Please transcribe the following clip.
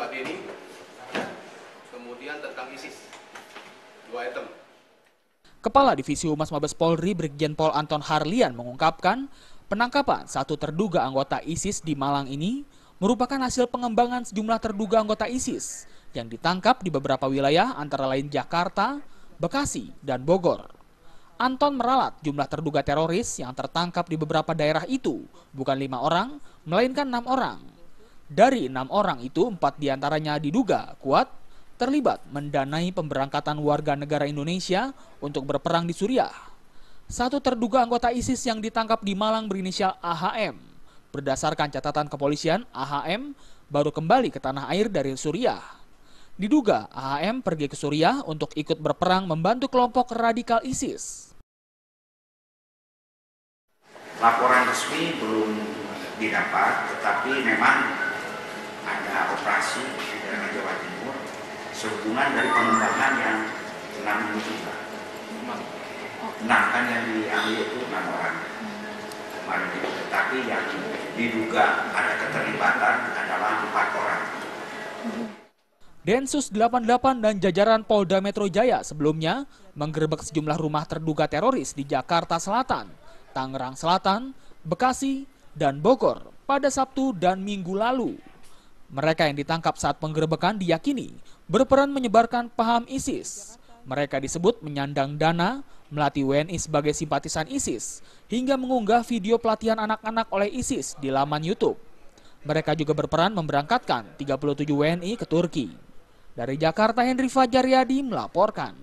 Pak Denny, kemudian tentang ISIS, 2 item. Kepala Divisi Humas Mabes Polri Brigjen Pol Anton Harlian mengungkapkan penangkapan satu terduga anggota ISIS di Malang ini merupakan hasil pengembangan sejumlah terduga anggota ISIS yang ditangkap di beberapa wilayah antara lain Jakarta, Bekasi, dan Bogor. Anton meralat jumlah terduga teroris yang tertangkap di beberapa daerah itu bukan 5 orang, melainkan 6 orang. Dari 6 orang itu, 4 diantaranya diduga kuat terlibat mendanai pemberangkatan warga negara Indonesia untuk berperang di Suriah. Satu terduga anggota ISIS yang ditangkap di Malang berinisial AHM. Berdasarkan catatan kepolisian, AHM baru kembali ke tanah air dari Suriah. Diduga AHM pergi ke Suriah untuk ikut berperang membantu kelompok radikal ISIS. Laporan resmi belum didapat, tetapi memang ada operasi di daerah Jawa Timur sehubungan dari pengembangan yang 6 ini juga. 6 kan yang diambil itu 6 orang kemarin itu, tetapi yang diduga ada keterlibatan adalah 4 orang. Densus 88 dan jajaran Polda Metro Jaya sebelumnya menggerebek sejumlah rumah terduga teroris di Jakarta Selatan, Tangerang Selatan, Bekasi, dan Bogor pada Sabtu dan Minggu lalu. Mereka yang ditangkap saat penggerebekan diyakini berperan menyebarkan paham ISIS. Mereka disebut menyandang dana, melatih WNI sebagai simpatisan ISIS, hingga mengunggah video pelatihan anak-anak oleh ISIS di laman YouTube. Mereka juga berperan memberangkatkan 37 WNI ke Turki. Dari Jakarta, Henry Fajaryadi melaporkan.